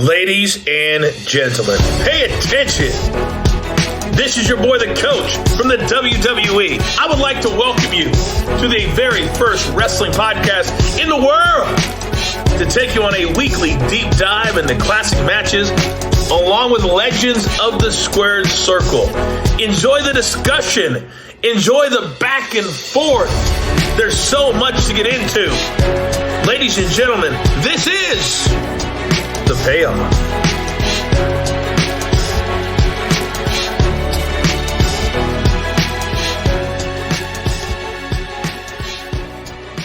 Ladies and gentlemen, pay attention. This is your boy, the coach from the WWE. I would like to welcome you to the very first wrestling podcast in the world to take you on a weekly deep dive into classic matches along with legends of the squared circle. Enjoy the discussion. Enjoy the back and forth. There's so much to get into. Ladies and gentlemen, this is The Payoff.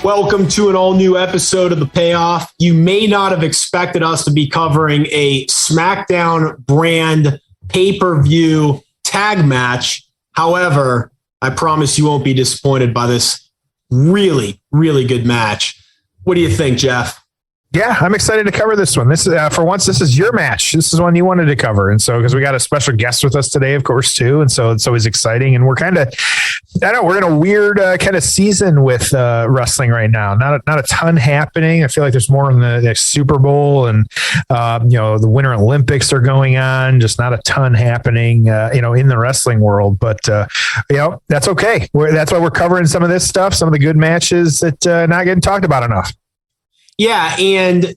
Welcome to an all-new episode of The Payoff. You may not have expected us to be covering a SmackDown brand pay-per-view tag match. However, I promise you won't be disappointed by this really, really good match. What do you think, Jeff? Yeah, I'm excited to cover this one. This for once, this is your match. This is one you wanted to cover. And so, because we got a special guest with us today, of course, too. And so it's always exciting. And we're kind of, we're in a weird kind of season with wrestling right now. Not a ton happening. I feel like there's more in the Super Bowl and, the Winter Olympics are going on. Just not a ton happening, in the wrestling world. But, that's okay. That's why we're covering some of this stuff, some of the good matches that not getting talked about enough. Yeah, and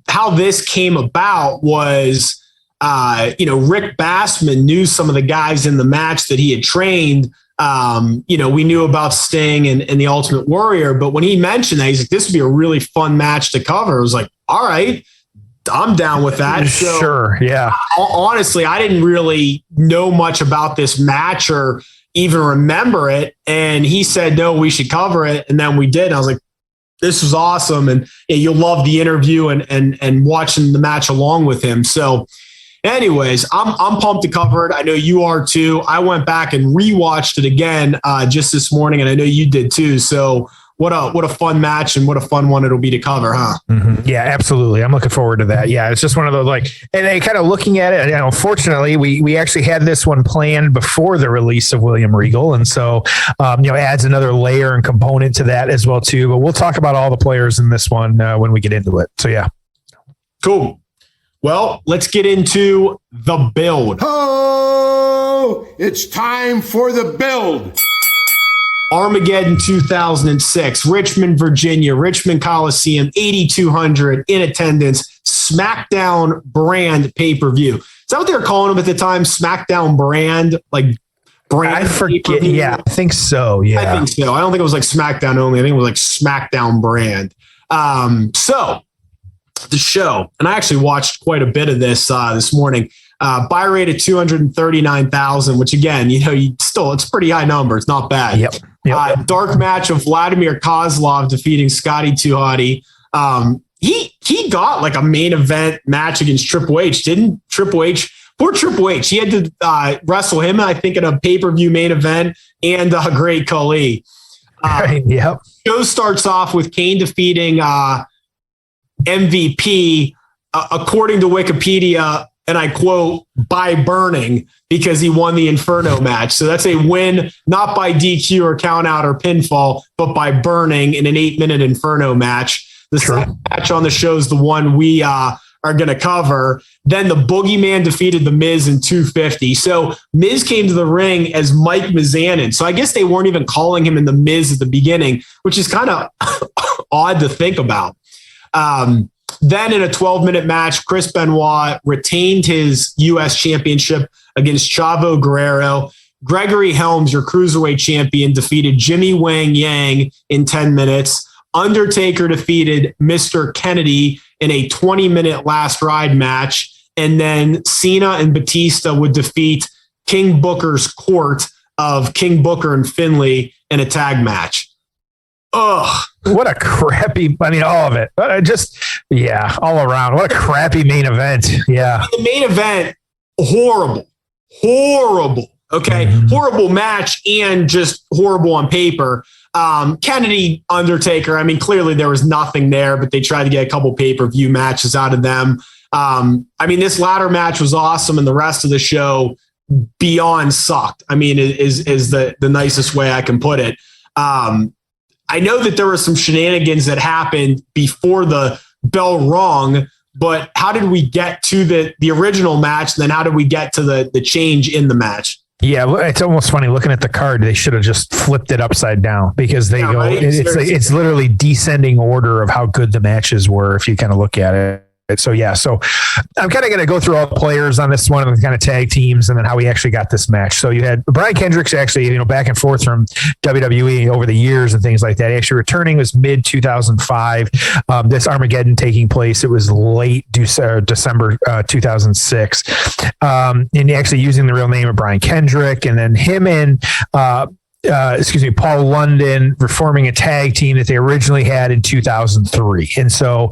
how this came about was, Rick Bassman knew some of the guys in the match that he had trained. We knew about Sting and the Ultimate Warrior, but when he mentioned that, he's like, "This would be a really fun match to cover." I was like, "All right, I'm down with that." So, sure, yeah. Honestly, I didn't really know much about this match or even remember it. And he said, "No, we should cover it." And then we did. And I was like, this was awesome. And you'll love the interview and watching the match along with him. So anyways, I'm pumped to cover it. I know you are too. I went back and rewatched it again just this morning, and I know you did too. So what a fun match and what a fun one it'll be to cover, huh? Mm-hmm. Yeah, absolutely. I'm looking forward to that. Yeah, it's just one of those and kind of looking at it, fortunately, we actually had this one planned before the release of William Regal. And so, adds another layer and component to that as well, too. But we'll talk about all the players in this one when we get into it. So, yeah. Cool. Well, let's get into the build. Oh, it's time for the build. Armageddon 2006, Richmond, Virginia, Richmond Coliseum, 8,200 in attendance, SmackDown brand pay-per-view. Is that what they were calling them at the time? SmackDown brand? Brand? I forget. Pay-per-view? Yeah, I think so. Yeah. I think so. I don't think it was like SmackDown only. I think it was like SmackDown brand. So the show, and I actually watched quite a bit of this this morning. Buy rate of 239,000, which again, it's a pretty high number. It's not bad. Yep. Dark match of Vladimir Kozlov defeating Scotty 2 Hotty. He got like a main event match against Triple H, didn't Triple H? Poor Triple H. He had to wrestle him, I think, in a pay-per-view main event and Great Khali. Yep. Show starts off with Kane defeating MVP, according to Wikipedia, and I quote, by burning, because he won the Inferno match. So that's a win, not by DQ or count out or pinfall, but by burning in an 8-minute Inferno match. The second match on the show is the one we are going to cover. Then the Boogeyman defeated The Miz in 250. So Miz came to the ring as Mike Mizanin. So I guess they weren't even calling him in The Miz at the beginning, which is kind of odd to think about. Then in a 12-minute match, Chris Benoit retained his U.S. championship against Chavo Guerrero. Gregory Helms, your cruiserweight champion, defeated Jimmy Wang Yang in 10 minutes. Undertaker defeated Mr. Kennedy in a 20-minute last ride match. And then Cena and Batista would defeat King Booker's court of King Booker and Finlay in a tag match. Ugh. What a crappy, all of it. All around. What a crappy main event. Yeah. The main event, horrible. Okay. Mm-hmm. Horrible match and just horrible on paper. Kennedy, Undertaker, clearly there was nothing there, but they tried to get a couple pay-per-view matches out of them. This ladder match was awesome, and the rest of the show beyond sucked. Is the nicest way I can put it. I know that there were some shenanigans that happened before the bell rung, but how did we get to the original match? And then how did we get to the change in the match? Yeah, it's almost funny looking at the card. They should have just flipped it upside down because they go. Right? It's literally descending order of how good the matches were if you kind of look at it. So I'm kind of going to go through all the players on this one and kind of tag teams and then how we actually got this match. So you had Brian Kendrick's actually, back and forth from WWE over the years and things like that. Actually returning was mid 2005. This Armageddon taking place. It was late December 2006. And actually using the real name of Brian Kendrick, and then him and Paul London reforming a tag team that they originally had in 2003. And so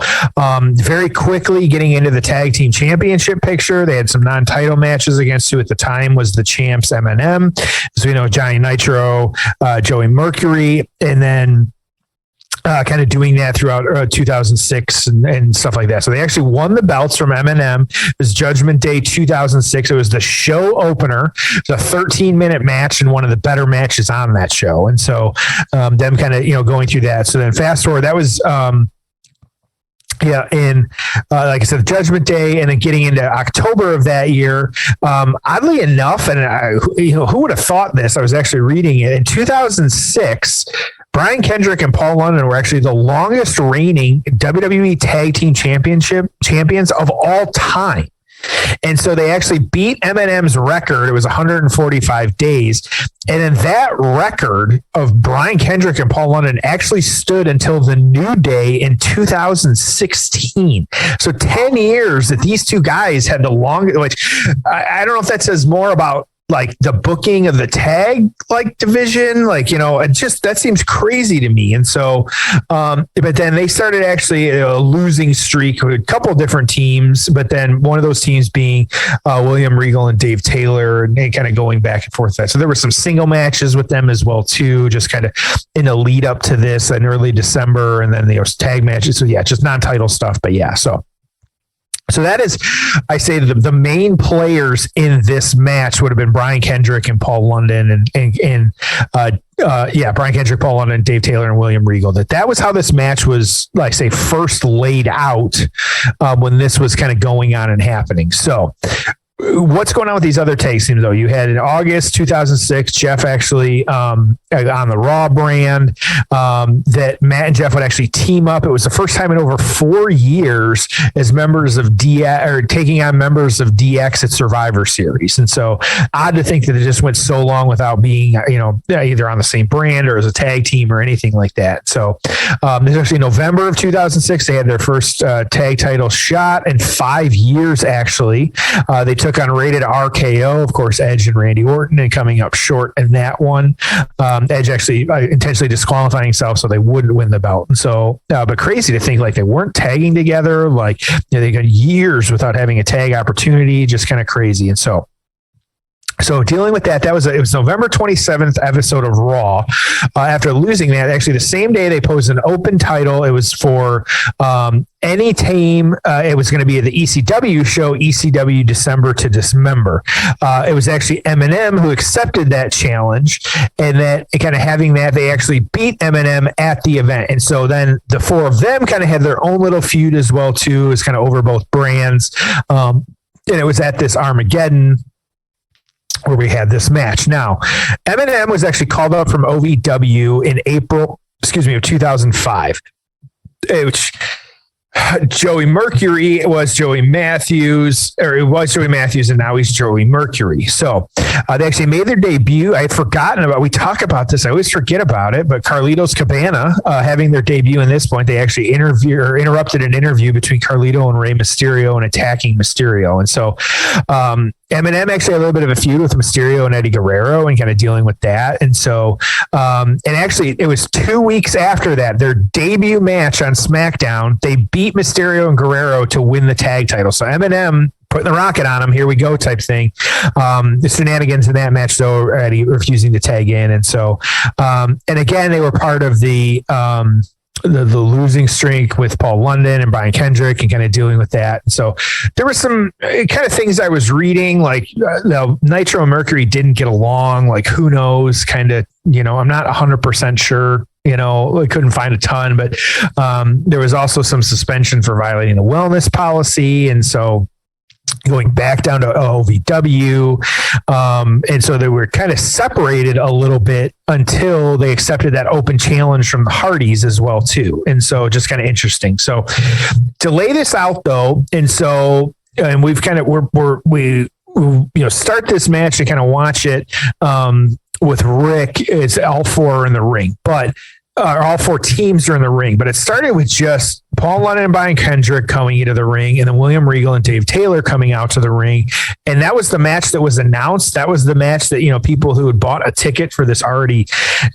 very quickly getting into the tag team championship picture, they had some non-title matches against who at the time was the champs M&M. So, Johnny Nitro, Joey Mercury, and then kind of doing that throughout 2006 and stuff like that. So they actually won the belts from M&M. It was Judgment Day 2006. It was the show opener. It was a 13-minute match and one of the better matches on that show. And so them kind of, going through that. So then fast forward, that was like I said, Judgment Day, and then getting into October of that year. Oddly enough, and who would have thought this? I was actually reading it in 2006. Brian Kendrick and Paul London were actually the longest reigning WWE Tag Team champions of all time. And so they actually beat M&M's record. It was 145 days. And then that record of Brian Kendrick and Paul London actually stood until the New Day in 2016. So 10 years that these two guys had the longest, which I don't know if that says more about like the booking of the tag division, it just, that seems crazy to me. And so, but then they started actually a losing streak with a couple of different teams, but then one of those teams being William Regal and Dave Taylor, and kind of going back and forth. So there were some single matches with them as well too, just kind of in the lead up to this in early December. And then there was tag matches. So yeah, just non-title stuff, but yeah. So that is, I say the main players in this match would have been Brian Kendrick and Paul London and Brian Kendrick, Paul London, Dave Taylor, and William Regal. That was how this match was, first laid out when this was kind of going on and happening. So what's going on with these other tag teams, though? You had in August 2006, Jeff actually on the Raw brand that Matt and Jeff would actually team up. It was the first time in over 4 years as members of DX, or taking on members of DX at Survivor Series. And so odd to think that it just went so long without being, either on the same brand or as a tag team or anything like that. So this actually November of 2006, they had their first tag title shot in 5 years, actually. They took on Rated RKO, of course, Edge and Randy Orton, and coming up short in that one. Edge actually intentionally disqualifying himself so they wouldn't win the belt. And so, but crazy to think they weren't tagging together. They got years without having a tag opportunity, just kind of crazy. And so dealing with that, it was November 27th episode of Raw. After losing that, actually the same day they posed an open title. It was for any team. It was going to be the ECW show, ECW December to Dismember. It was actually M&M who accepted that challenge, and that kind of having that, they actually beat M&M at the event. And so then the four of them kind of had their own little feud as well too. It was kind of over both brands. And it was at this Armageddon where we had this match. Now, M&M was actually called up from OVW in April, of 2005, which Joey Mercury was Joey Matthews, or it was Joey Matthews, and now he's Joey Mercury. So they actually made their debut. I had forgotten about, we talk about this, I always forget about it, but Carlitos Cabana having their debut in this point, they actually interrupted an interview between Carlito and Rey Mysterio and attacking Mysterio. And so M&M actually had a little bit of a feud with Mysterio and Eddie Guerrero and kind of dealing with that. And so, and actually it was 2 weeks after that, their debut match on SmackDown, they beat Mysterio and Guerrero to win the tag title. So M&M putting the rocket on them, here we go type thing. The shenanigans in that match, though, Eddie refusing to tag in. And so, and again, they were part of the losing streak with Paul London and Brian Kendrick and kind of dealing with that. And so there were some kind of things I was reading, Nitro and Mercury didn't get along, who knows, kind of, I'm not 100% sure We couldn't find a ton, but there was also some suspension for violating the wellness policy. And so going back down to OVW. And so they were kind of separated a little bit until they accepted that open challenge from the Hardys as well, too. And so just kind of interesting. So to lay this out, though, and we've kind of, we start this match to kind of watch it with Rick. It's all four are in the ring, but all four teams are in the ring, but it started with just Paul London and Brian Kendrick coming into the ring, and then William Regal and Dave Taylor coming out to the ring. And that was the match that was announced. That was the match that, people who had bought a ticket for this already,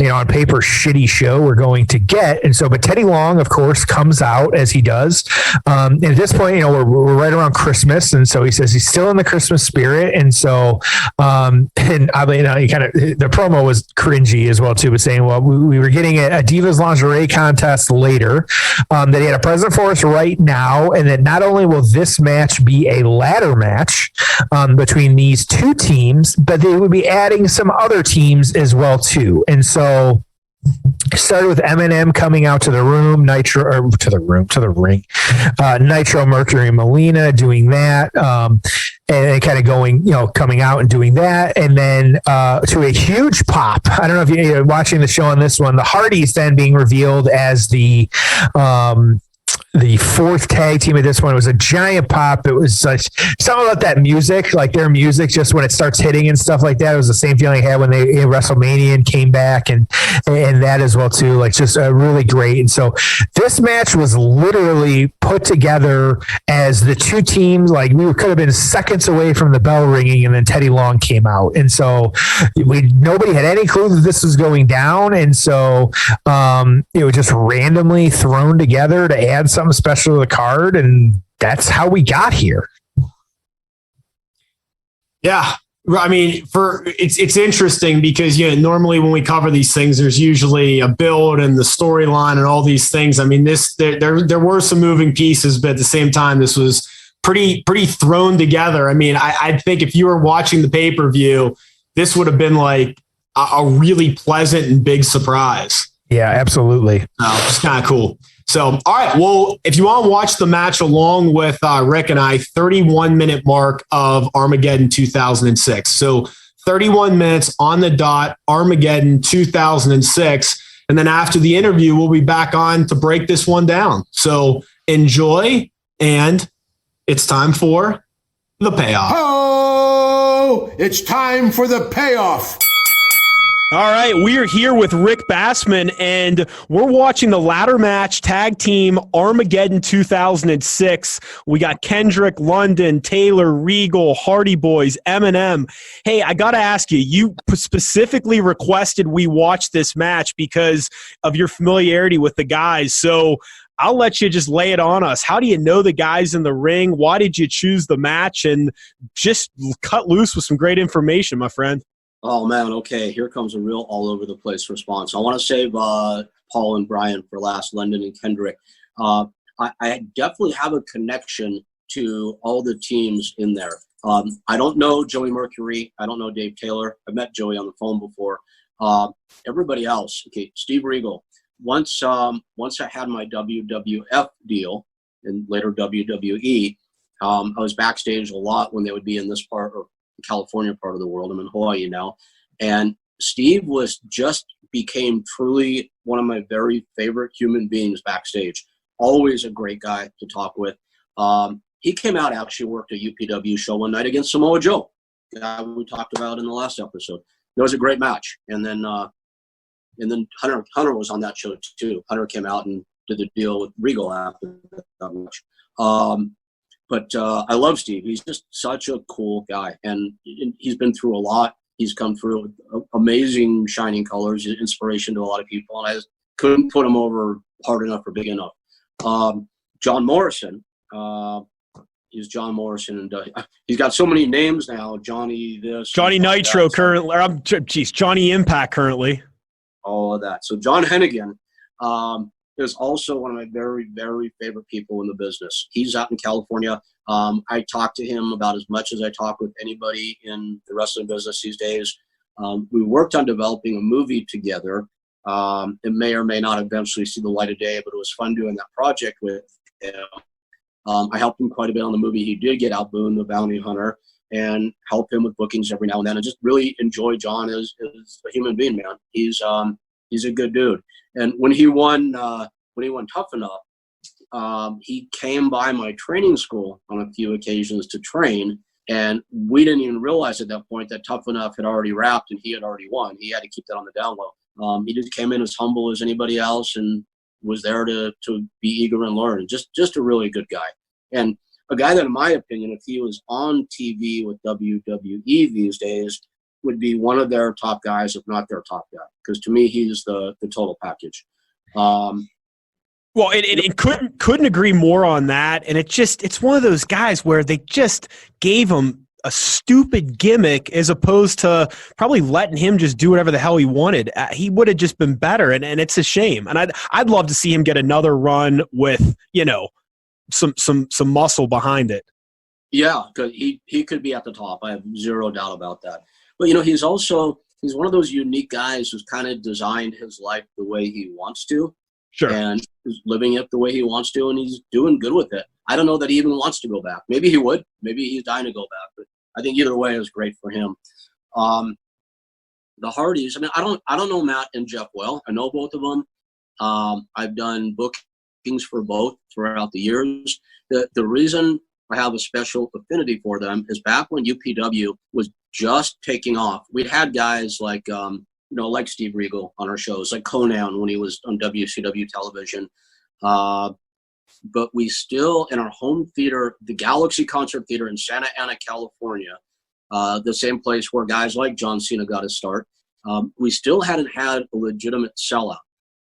on paper shitty show were going to get. And so, but Teddy Long, of course, comes out as he does. And at this point, we're right around Christmas. And so he says he's still in the Christmas spirit. And so, and I mean, he kind of, the promo was cringy as well, too, but saying, well, we were getting a Divas lingerie contest later, that he had a present for us right now, and that not only will this match be a ladder match between these two teams, but they would be adding some other teams as well too. And so started with Eminem coming out to the room, to the ring, Nitro, Mercury, and Melina doing that, and kind of going, coming out and doing that, and then to a huge pop. I don't know if you're watching the show on this one. The Hardys then being revealed as the fourth tag team at this one. It was a giant pop. It was such something about that music, like their music, just when it starts hitting and stuff like that. It was the same feeling I had when they WrestleMania and came back and that as well too, like just really great. And so this match was literally put together as the two teams, like we could have been seconds away from the bell ringing, and then Teddy Long came out. And so nobody had any clue that this was going down. And so it was just randomly thrown together to add something special to the card, and that's how we got here. Yeah, I mean, it's interesting because normally when we cover these things, there's usually a build and the storyline and all these things. I mean, there were some moving pieces, but at the same time, this was pretty thrown together. I mean, I think if you were watching the pay-per-view, this would have been like a really pleasant and big surprise. Yeah, absolutely. It's kind of cool. So, all right. Well, if you want to watch the match along with Rick and I, 31-minute mark of Armageddon 2006. So 31 minutes on the dot, Armageddon 2006. And then after the interview, we'll be back on to break this one down. So enjoy, and it's time for the payoff. Oh, it's time for the payoff. All right, we are here with Rick Bassman, and we're watching the ladder match tag team Armageddon 2006. We got Kendrick, London, Taylor, Regal, Hardy Boys, Eminem. Hey, I got to ask you, you specifically requested we watch this match because of your familiarity with the guys. So I'll let you just lay it on us. How do you know the guys in the ring? Why did you choose the match? And just cut loose with some great information, my friend. Oh, man, okay, here comes a real all-over-the-place response. I want to save Paul and Brian for last, London and Kendrick. I definitely have a connection to all the teams in there. I don't know Joey Mercury. I don't know Dave Taylor. I've met Joey on the phone before. Everybody else, okay, Steve Regal. Once I had my WWF deal and later WWE, I was backstage a lot when they would be in this part of California part of the world. I'm in Hawaii now. And Steve became truly one of my very favorite human beings backstage. Always a great guy to talk with. He came out, actually worked a UPW show one night against Samoa Joe, the guy we talked about in the last episode. It was a great match. And then Hunter was on that show too. Hunter came out and did the deal with Regal after that match. But I love Steve. He's just such a cool guy. And he's been through a lot. He's come through amazing shining colors, inspiration to a lot of people. And I just couldn't put him over hard enough or big enough. John Morrison. He's John Morrison. And he's got so many names now. Johnny this. Johnny Nitro currently. Johnny Impact currently. All of that. So John Hennigan. Is also one of my very, very favorite people in the business. He's out in California. I talk to him about as much as I talk with anybody in the wrestling business these days. We worked on developing a movie together It may or may not eventually see the light of day, but it was fun doing that project with him. I helped him quite a bit on the movie. He did get out Boone the Bounty Hunter and help him with bookings every now and then. I just really enjoy John as a human being, man. He's a good dude. And when he won Tough Enough, he came by my training school on a few occasions to train. And we didn't even realize at that point that Tough Enough had already wrapped and he had already won. He had to keep that on the down low. He just came in as humble as anybody else and was there to be eager and learn. Just a really good guy. And a guy that, in my opinion, if he was on TV with WWE these days, would be one of their top guys, if not their top guy. Because to me, he's the total package. Well, it couldn't agree more on that. And it's one of those guys where they just gave him a stupid gimmick as opposed to probably letting him just do whatever the hell he wanted. He would have just been better, and it's a shame. And I'd love to see him get another run with, some muscle behind it. Yeah, because he could be at the top. I have zero doubt about that. But he's one of those unique guys who's kind of designed his life the way he wants to. Sure. And is living it the way he wants to, and he's doing good with it. I don't know that he even wants to go back. Maybe he would. Maybe he's dying to go back. But I think either way is great for him. The Hardys. I mean, I don't know Matt and Jeff well. I know both of them. I've done bookings for both throughout the years. The reason I have a special affinity for them is back when UPW was just taking off. We'd had guys like like Steve Regal on our shows, like Conan when he was on WCW television. But we still, in our home theater, the Galaxy Concert Theater in Santa Ana, California, the same place where guys like John Cena got his start, we still hadn't had a legitimate sellout.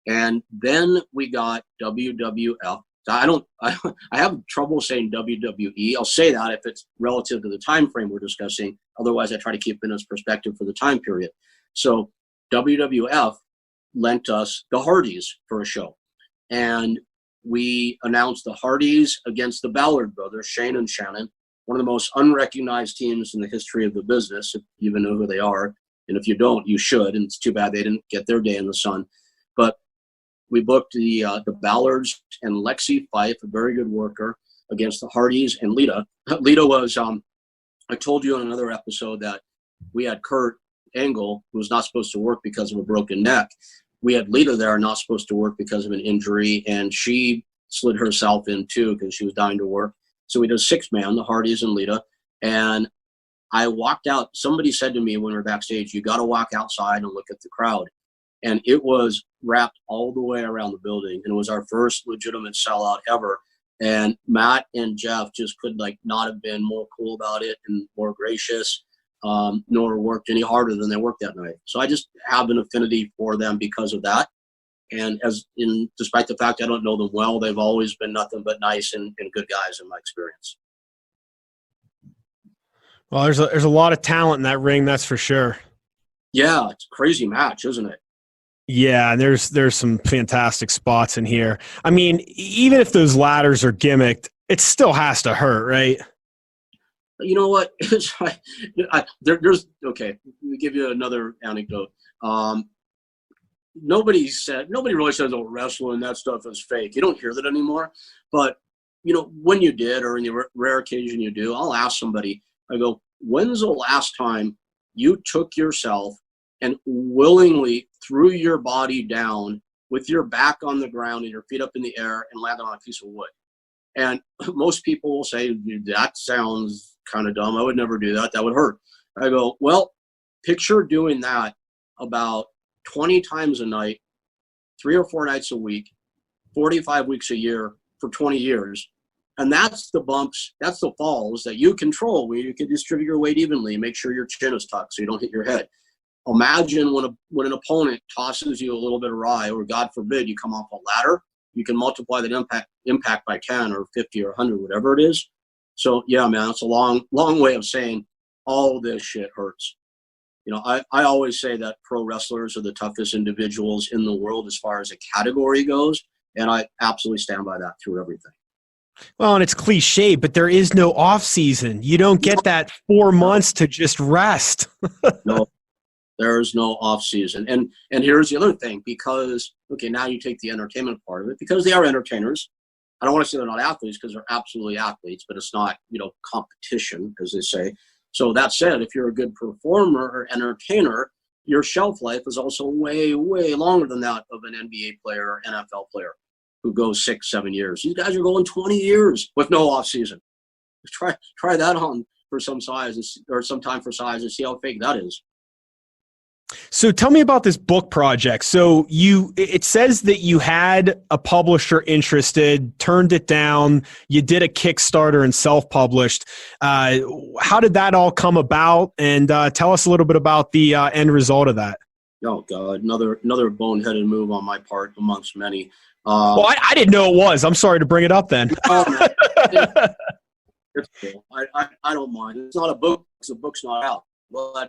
And then we got WWF. I have trouble saying WWE. I'll say that if it's relative to the time frame we're discussing. Otherwise, I try to keep it in its perspective for the time period. So WWF lent us the Hardys for a show. And we announced the Hardys against the Ballard brothers, Shane and Shannon, one of the most unrecognized teams in the history of the business, if you even know who they are. And if you don't, you should. And it's too bad they didn't get their day in the sun. But we booked the Ballards and Lexi Fife, a very good worker, against the Hardys and Lita. Lita was, I told you in another episode that we had Kurt Angle, who was not supposed to work because of a broken neck. We had Lita there, not supposed to work because of an injury, and she slid herself in too because she was dying to work. So we did a 6-man, the Hardys and Lita. And I walked out. Somebody said to me when we were backstage, you got to walk outside and look at the crowd. And it was wrapped all the way around the building. And it was our first legitimate sellout ever. And Matt and Jeff just could not have been more cool about it and more gracious, nor worked any harder than they worked that night. So I just have an affinity for them because of that. And despite the fact I don't know them well, they've always been nothing but nice and good guys in my experience. Well, there's a lot of talent in that ring, that's for sure. Yeah, it's a crazy match, isn't it? Yeah, and there's some fantastic spots in here. I mean, even if those ladders are gimmicked, it still has to hurt, right? You know what? It's there's okay. Let me give you another anecdote. Nobody really says, "Oh, wrestling, that stuff is fake." You don't hear that anymore. But when you did, or in the rare occasion you do, I'll ask somebody. I go, "When's the last time you took yourself and willingly threw your body down with your back on the ground and your feet up in the air and landed on a piece of wood?" And most people will say, "That sounds kind of dumb. I would never do that. That would hurt." I go, well, picture doing that about 20 times a night, 3 or 4 nights a week, 45 weeks a year for 20 years. And that's the bumps, that's the falls that you control, where you can distribute your weight evenly and make sure your chin is tucked so you don't hit your head. Imagine when an opponent tosses you a little bit awry, or God forbid you come off a ladder, you can multiply that impact by 10 or 50 or 100, whatever it is. So yeah, man, it's a long way of saying all this shit hurts. I always say that pro wrestlers are the toughest individuals in the world as far as a category goes. And I absolutely stand by that through everything. Well, and it's cliche, but there is no off season. You don't get that 4 months to just rest. No. There's no off season. And here's the other thing, because, okay, now you take the entertainment part of it, because they are entertainers. I don't want to say they're not athletes, because they're absolutely athletes, but it's not, competition, as they say. So that said, if you're a good performer or entertainer, your shelf life is also way, way longer than that of an NBA player or NFL player who goes 6-7 years. These guys are going 20 years with no off season. Try that on for some size, or some time for size, and see how fake that is. So tell me about this book project. So it says that you had a publisher interested, turned it down. You did a Kickstarter and self-published. How did that all come about? And tell us a little bit about the end result of that. Oh God, another boneheaded move on my part amongst many. Well, I didn't know it was. I'm sorry to bring it up then. It's cool. I don't mind. It's not a book. The book's not out. Well, I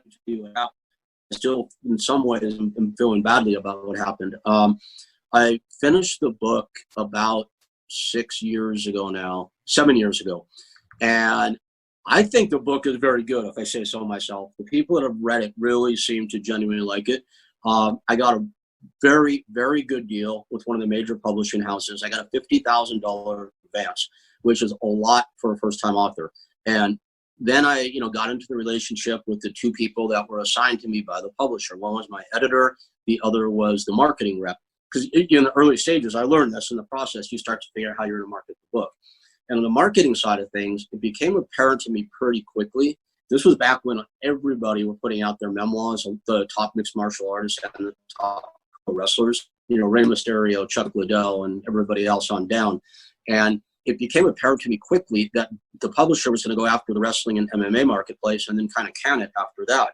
still, in some ways, I'm feeling badly about what happened. I finished the book about 7 years ago, and I think the book is very good, if I say so myself. The people that have read it really seem to genuinely like it. I got a very, very good deal with one of the major publishing houses. I got a $50,000 advance, which is a lot for a first-time author. And then I, got into the relationship with the two people that were assigned to me by the publisher. One was my editor, the other was the marketing rep. Because in the early stages, I learned this in the process. You start to figure out how you're going to market the book. And on the marketing side of things, it became apparent to me pretty quickly. This was back when everybody were putting out their memoirs, the top mixed martial artists and the top wrestlers, Rey Mysterio, Chuck Liddell, and everybody else on down. And it became apparent to me quickly that the publisher was going to go after the wrestling and MMA marketplace and then kind of can it after that.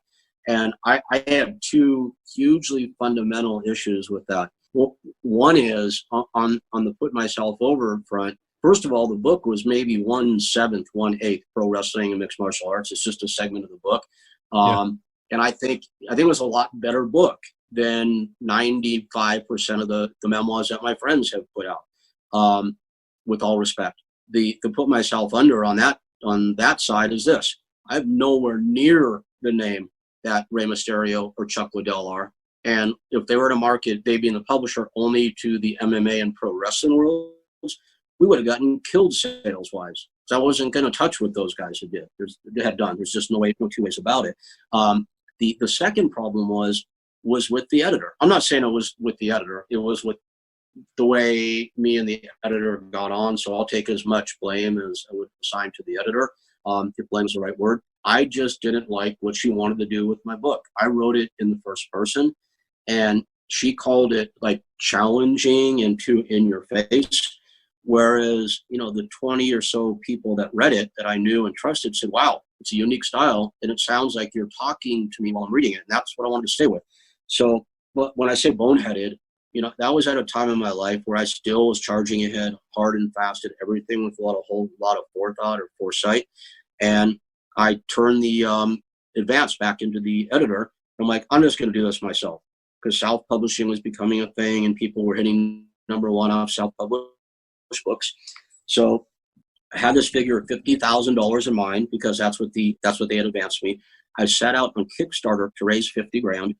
And I have two hugely fundamental issues with that. Well, one is on the put myself over front. First of all, the book was maybe 1/7, 1/8 pro wrestling and mixed martial arts. It's just a segment of the book. And I think it was a lot better book than 95% of the memoirs that my friends have put out. With all respect, the put myself under on that side is this: I have nowhere near the name that Rey Mysterio or Chuck Liddell are, and if they were to market, they being the publisher, only to the MMA and pro wrestling worlds, we would have gotten killed sales wise. So I wasn't going to touch what those guys had done. There's just no two ways about it. The second problem was with the editor. I'm not saying it was with the editor. It was with the way me and the editor got on. So I'll take as much blame as I would assign to the editor. If blame is the right word. I just didn't like what she wanted to do with my book. I wrote it in the first person, and she called it like challenging and too in your face. Whereas, the 20 or so people that read it that I knew and trusted said, wow, it's a unique style. And it sounds like you're talking to me while I'm reading it. And that's what I wanted to stay with. So, but when I say boneheaded, that was at a time in my life where I still was charging ahead hard and fast at everything with a lot of forethought or foresight. And I turned the advance back into the editor. I'm like, I'm just going to do this myself, because self-publishing was becoming a thing and people were hitting number one off self-published books. So I had this figure of $50,000 in mind, because that's what they had advanced me. I set out on Kickstarter to raise $50,000.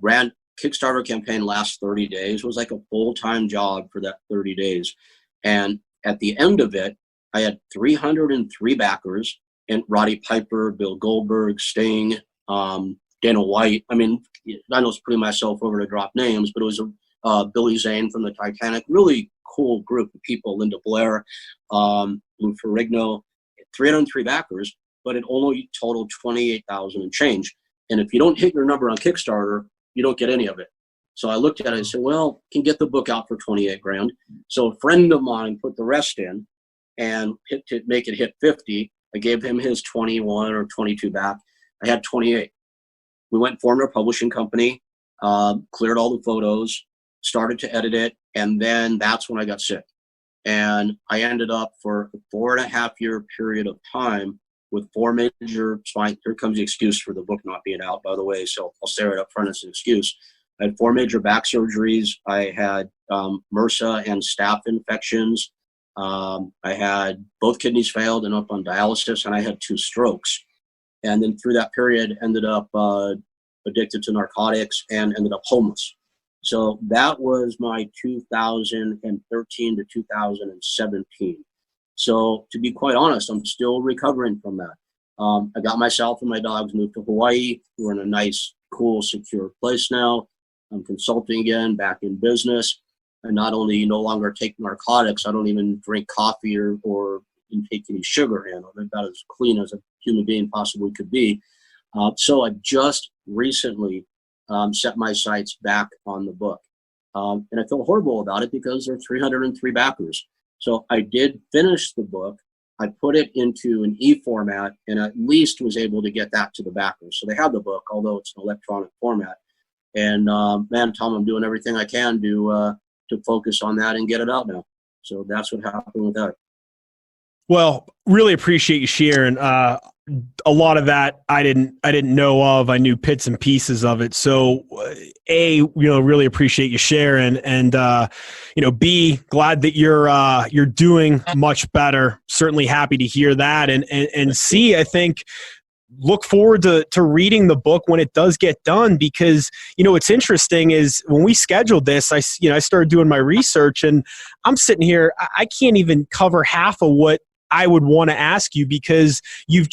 Ran Kickstarter campaign last 30 days. It was like a full-time job for that 30 days. And at the end of it, I had 303 backers, and Roddy Piper, Bill Goldberg, Sting, Dana White. I mean, I know it's putting myself over to drop names, but it was Billy Zane from the Titanic. Really cool group of people. Linda Blair, Lou Ferrigno, 303 backers, but it only totaled 28,000 and change. And if you don't hit your number on Kickstarter, you don't get any of it. So I looked at it and said, well, can get the book out for $28,000. So a friend of mine put the rest in and make it hit 50. I gave him his 21 or 22 back. I had 28. We went and formed our publishing company, cleared all the photos, started to edit it, and then that's when I got sick. And I ended up for a 4.5-year period of time with 4 major spine. Here comes the excuse for the book not being out, by the way, so I'll say it up front as an excuse. I had 4 major back surgeries. I had MRSA and staph infections. I had both kidneys failed and up on dialysis, and I had 2 strokes. And then through that period, ended up addicted to narcotics, and ended up homeless. So that was my 2013 to 2017. So to be quite honest, I'm still recovering from that. I got myself and my dogs moved to Hawaii. We're in a nice, cool, secure place now. I'm consulting again, back in business. And not only no longer take narcotics, I don't even drink coffee or take any sugar in. I'm about as clean as a human being possibly could be. So I just recently set my sights back on the book. And I feel horrible about it because there are 303 backers. So I did finish the book. I put it into an e-format and at least was able to get that to the backers. So they have the book, although it's an electronic format. And man, Tom, I'm doing everything I can to focus on that and get it out now. So that's what happened with that. Well, really appreciate you sharing. A lot of that I didn't know of. I knew bits and pieces of it. So, really appreciate you sharing, and B, glad that you're doing much better. Certainly happy to hear that, and C, I think look forward to reading the book when it does get done, because what's interesting is when we scheduled this, I started doing my research, and I'm sitting here, I can't even cover half of what I would want to ask you, because you've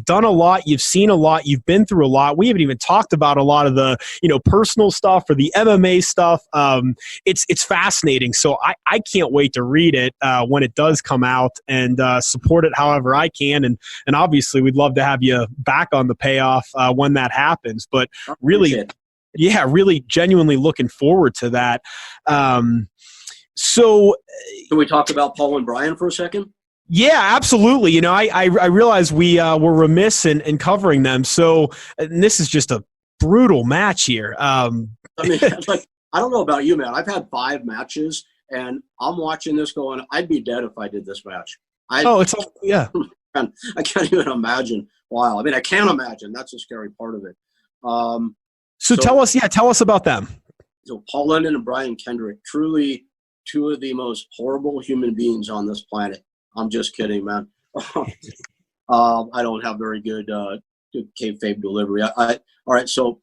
done a lot, you've seen a lot, you've been through a lot. We haven't even talked about a lot of the personal stuff or the MMA stuff. It's fascinating. So I can't wait to read it when it does come out, and support it however I can. And obviously we'd love to have you back on the payoff when that happens. But really, really genuinely looking forward to that. So can we talk about Paul and Brian for a second? Yeah, absolutely. I realize we were remiss in covering them. So and this is just a brutal match here. I mean, I don't know about you, man. I've had 5 matches, and I'm watching this going, I'd be dead if I did this match. I can't even imagine. Wow. I mean, I can't imagine. That's the scary part of it. So tell us about them. So Paul London and Brian Kendrick, truly 2 of the most horrible human beings on this planet. I'm just kidding, man. I don't have very good kayfabe delivery. All right, so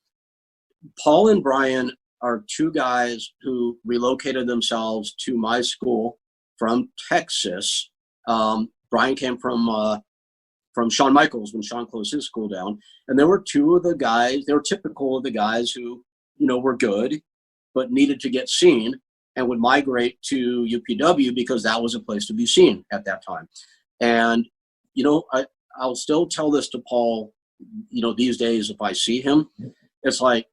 Paul and Brian are 2 guys who relocated themselves to my school from Texas. Brian came from Shawn Michaels when Shawn closed his school down, and there were 2 of the guys. They were typical of the guys who were good but needed to get seen, and would migrate to UPW because that was a place to be seen at that time. And, I'll still tell this to Paul, these days if I see him. It's like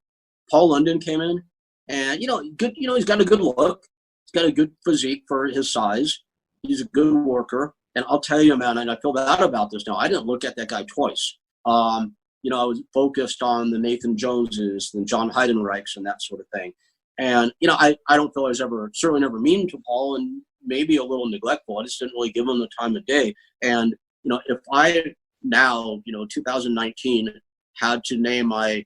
Paul London came in and, good, he's got a good look. He's got a good physique for his size. He's a good worker. And I'll tell you, man, and I feel bad about this now, I didn't look at that guy twice. I was focused on the Nathan Joneses and John Heidenreichs and that sort of thing. And, I don't feel I was certainly never mean to Paul, and maybe a little neglectful. I just didn't really give him the time of day. And, if I now, 2019, had to name my,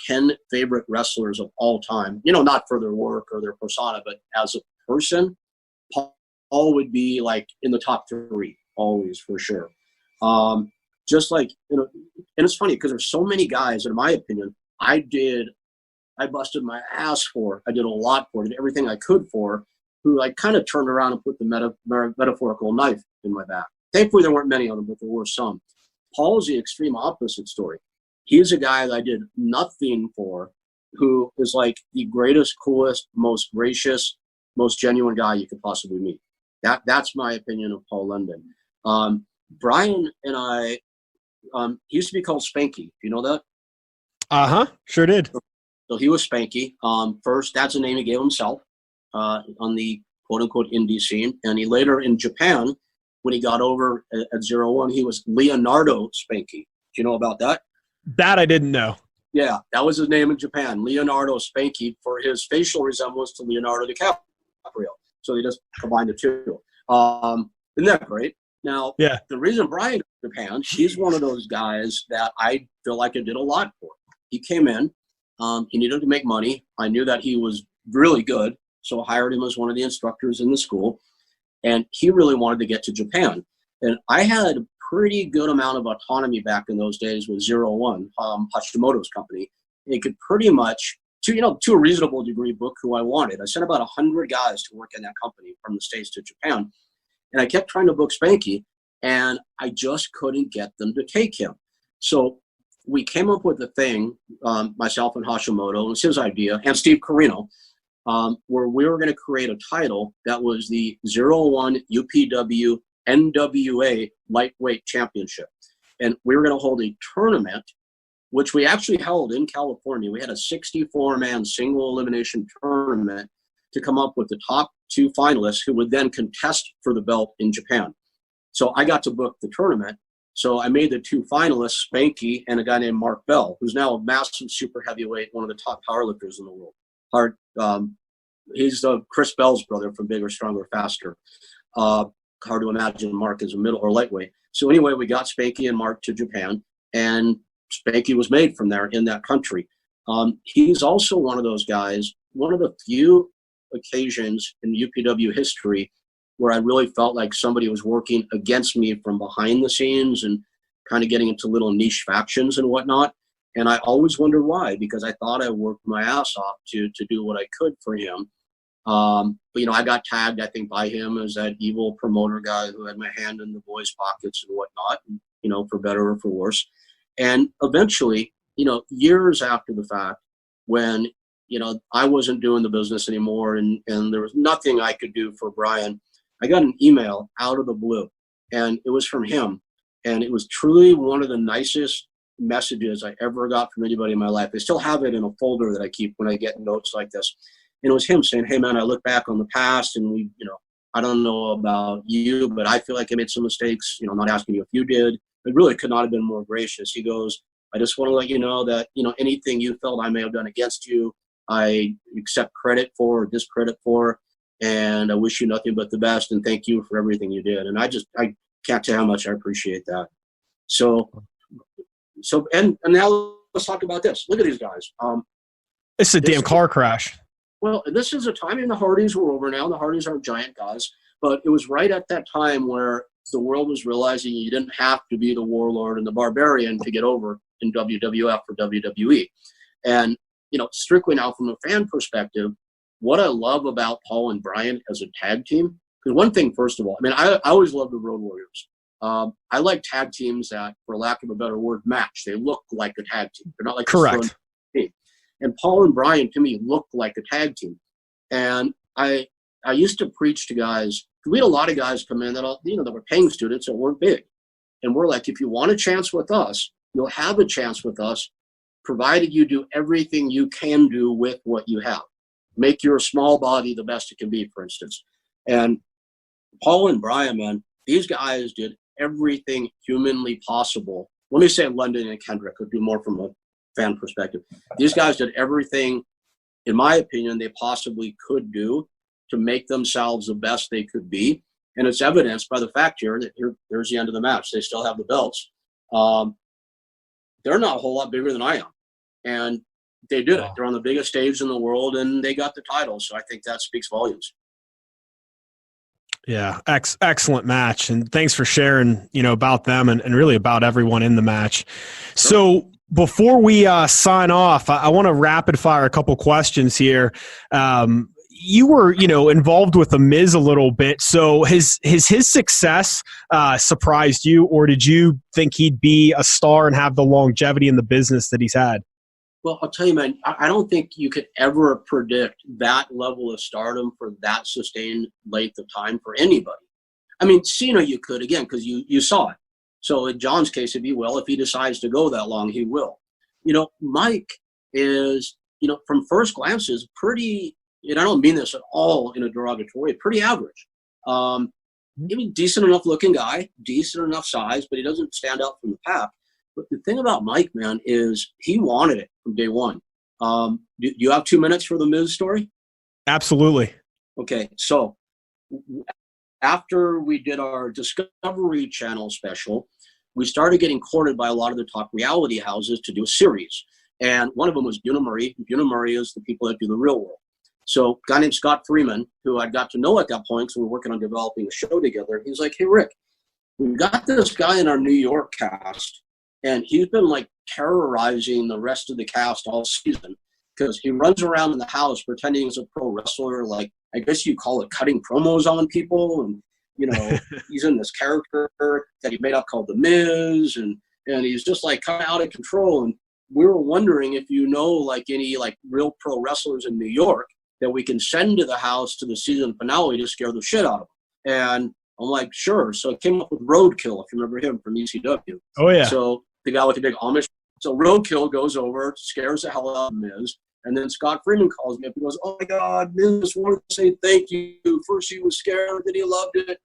10 favorite wrestlers of all time, not for their work or their persona, but as a person, Paul would be like in the top 3, always, for sure. Just like, and it's funny because there's so many guys, in my opinion, I busted my ass for. I did a lot for. Did everything I could for. Who I kind of turned around and put the metaphorical knife in my back. Thankfully, there weren't many of them, but there were some. Paul's the extreme opposite story. He's a guy that I did nothing for, who is like the greatest, coolest, most gracious, most genuine guy you could possibly meet. That's my opinion of Paul London. Brian and I, he used to be called Spanky. Do you know that? Sure did. So he was Spanky. First, that's the name he gave himself on the quote-unquote indie scene. And he later, in Japan, when he got over at 01, he was Leonardo Spanky. Do you know about that? That I didn't know. Yeah, that was his name in Japan, Leonardo Spanky, for his facial resemblance to Leonardo DiCaprio. So they just combined the 2. Isn't that great? Now, yeah. The reason Brian got to Japan, he's one of those guys that I feel like I did a lot for. He came in. He needed to make money. I knew that he was really good, so I hired him as one of the instructors in the school. And he really wanted to get to Japan. And I had a pretty good amount of autonomy back in those days with 01, Hashimoto's company. it could pretty much, to a reasonable degree, book who I wanted. I sent about 100 guys to work in that company from the States to Japan. And I kept trying to book Spanky, and I just couldn't get them to take him. So we came up with a thing, myself and Hashimoto, it was his idea, and Steve Carino, where we were going to create a title that was the 01 UPW NWA Lightweight Championship. And we were going to hold a tournament, which we actually held in California. We had a 64-man single elimination tournament to come up with the top 2 finalists who would then contest for the belt in Japan. So I got to book the tournament. So I made the 2 finalists, Spanky and a guy named Mark Bell, who's now a massive super heavyweight, one of the top powerlifters in the world. He's Chris Bell's brother from Bigger, Stronger, Faster. Hard to imagine Mark as a middle or lightweight. So anyway, we got Spanky and Mark to Japan, and Spanky was made from there in that country. He's also one of those guys, one of the few occasions in UPW history where I really felt like somebody was working against me from behind the scenes and kind of getting into little niche factions and whatnot. And I always wondered why, because I thought I worked my ass off to do what I could for him. But, I got tagged, I think, by him as that evil promoter guy who had my hand in the boys' pockets and whatnot, and, for better or for worse. And eventually, years after the fact, when, I wasn't doing the business anymore and there was nothing I could do for Brian, I got an email out of the blue, and it was from him. And it was truly one of the nicest messages I ever got from anybody in my life. I still have it in a folder that I keep when I get notes like this. And it was him saying, "Hey man, I look back on the past and we, I don't know about you, but I feel like I made some mistakes, I'm not asking you if you did. It really could not have been more gracious." He goes, "I just want to let you know that, anything you felt I may have done against you, I accept credit for or discredit for. And I wish you nothing but the best. And thank you for everything you did." And I can't tell how much I appreciate that. So and now let's talk about this. Look at these guys. It's a damn car crash. Well, this is a time, the Hardys were over now. The Hardys aren't giant guys, but it was right at that time where the world was realizing you didn't have to be the Warlord and the Barbarian to get over in WWF or WWE. And, strictly now from a fan perspective, what I love about Paul and Brian as a tag team, because one thing, first of all, I always loved the Road Warriors. I like tag teams that, for lack of a better word, match. They look like a tag team. They're not like correct. And Paul and Brian, to me, look like a tag team. And I used to preach to guys. We had a lot of guys come in that were paying students that weren't big, and we're like, if you want a chance with us, you'll have a chance with us, provided you do everything you can do with what you have. Make your small body the best it can be, for instance. And Paul and Brian, man, these guys did everything humanly possible. Let me say London and Kendrick would do more from a fan perspective. These guys did everything, in my opinion, they possibly could do to make themselves the best they could be. And it's evidenced by the fact that there's the end of the match. They still have the belts. They're not a whole lot bigger than I am. And they did it. They're on the biggest stage in the world, and they got the title. So I think that speaks volumes. Yeah, excellent match. And thanks for sharing, about them and really about everyone in the match. So before we sign off, I want to rapid fire a couple questions here. You were, involved with The Miz a little bit. So his success surprised you, or did you think he'd be a star and have the longevity in the business that he's had? Well, I'll tell you, man, I don't think you could ever predict that level of stardom for that sustained length of time for anybody. Cena you could, again, because you saw it. So in John's case, if he decides to go that long, he will. Mike is, from first glances, pretty, and I don't mean this at all in a derogatory, pretty average. Decent enough looking guy, decent enough size, but he doesn't stand out from the pack. But the thing about Mike, man, is he wanted it from day one. Do you have 2 minutes for the Miz story? Absolutely. Okay, so after we did our Discovery Channel special, we started getting courted by a lot of the top reality houses to do a series. And one of them was Una Murray. Una Murray is the people that do The Real World. So a guy named Scott Freeman, who I got to know at that point, so we were working on developing a show together, he's like, "Hey, Rick, we've got this guy in our New York cast And he's been like terrorizing the rest of the cast all season because he runs around in the house pretending he's a pro wrestler. Like, I guess you call it cutting promos on people. And, you know, he's in this character that he made up called The Miz. And he's just like kind of out of control. And we were wondering if you know like any like real pro wrestlers in New York that we can send to the house to the season finale to scare the shit out of them. And I'm like, sure. So I came up with Roadkill, if you remember him from ECW. Oh, yeah. So the guy with the big Amish. So Roadkill goes over, scares the hell out of Miz. And then Scott Freeman calls me up and goes, oh, my God, Miz wanted to say thank you. First he was scared, then he loved it.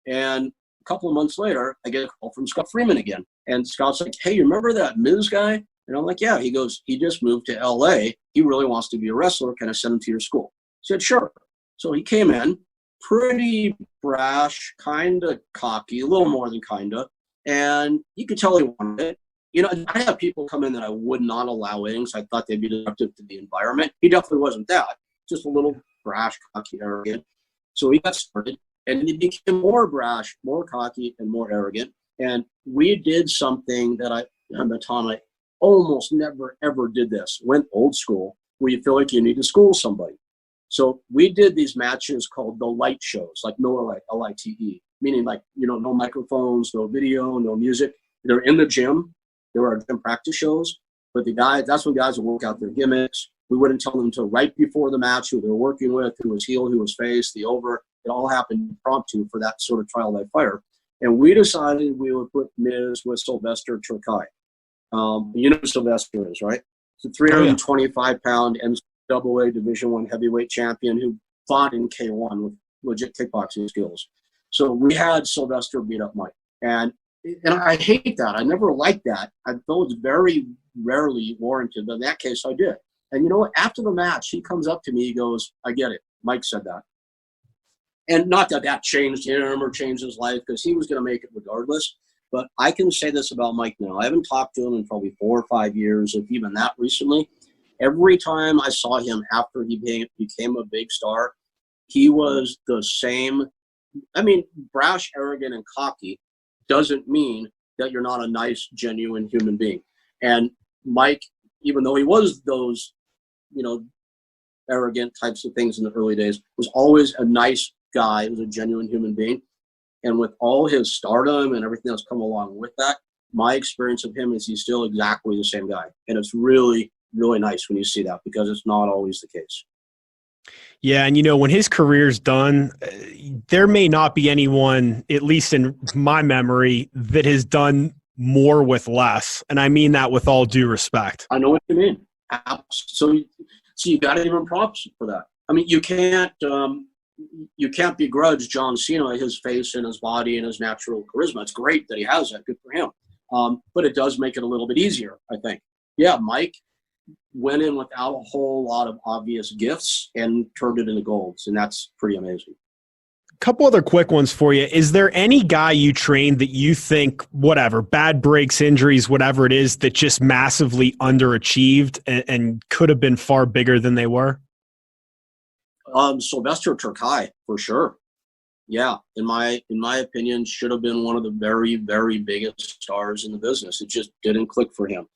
And a couple of months later, I get a call from Scott Freeman again. And Scott's like, hey, you remember that Miz guy? And I'm like, yeah. He goes, he just moved to L.A. He really wants to be a wrestler. Can I send him to your school? I said, sure. So he came in, pretty brash, kind of cocky, a little more than kind of. And you could tell he wanted it. You know, I have people come in that I would not allow in because I thought they'd be disruptive to the environment. He definitely wasn't that. Just a little brash, cocky, arrogant. So he got started, and he became more brash, more cocky, and more arrogant. And we did something that at the time I almost never, ever did this. Went old school, where you feel like you need to school somebody. So we did these matches called the light shows, like Miller Lite, L-I-T-E, meaning like, you know, no microphones, no video, no music. They're in the gym. There were gym practice shows, but that's when guys would work out their gimmicks. We wouldn't tell them until right before the match who they were working with, who was heel, who was face, the over. It all happened impromptu for that sort of trial by fire. And we decided we would put Miz with Sylvester Terkay. You know who Sylvester is, right? It's a 325-pound NCAA Division I heavyweight champion who fought in K1 with legit kickboxing skills. So we had Sylvester beat up Mike. And I hate that. I never liked that. I thought it's very rarely warranted, but in that case, I did. And you know what? After the match, he comes up to me. He goes, I get it. Mike said that. And not that that changed him or changed his life, because he was going to make it regardless. But I can say this about Mike now. I haven't talked to him in probably 4 or 5 years, if even that recently. Every time I saw him after he became a big star, he was the same. I mean, brash, arrogant, and cocky doesn't mean that you're not a nice, genuine human being. And Mike, even though he was those, you know, arrogant types of things in the early days, was always a nice guy. He was a genuine human being. And with all his stardom and everything that's come along with that, my experience of him is he's still exactly the same guy. And it's really, really nice when you see that, because it's not always the case. Yeah, and you know, when his career's done, there may not be anyone, at least in my memory, that has done more with less. And I mean that with all due respect. I know what you mean. So you got to give him props for that. I mean, you can't begrudge John Cena his face and his body and his natural charisma. It's great that he has that. Good for him. But it does make it a little bit easier, I think. Yeah, Mike went in without a whole lot of obvious gifts and turned it into golds, and that's pretty amazing. A couple other quick ones for you. Is there any guy you trained that you think, whatever, bad breaks, injuries, whatever it is, that just massively underachieved and could have been far bigger than they were? Sylvester Terkay, for sure. Yeah, in my opinion, should have been one of the very, very biggest stars in the business. It just didn't click for him.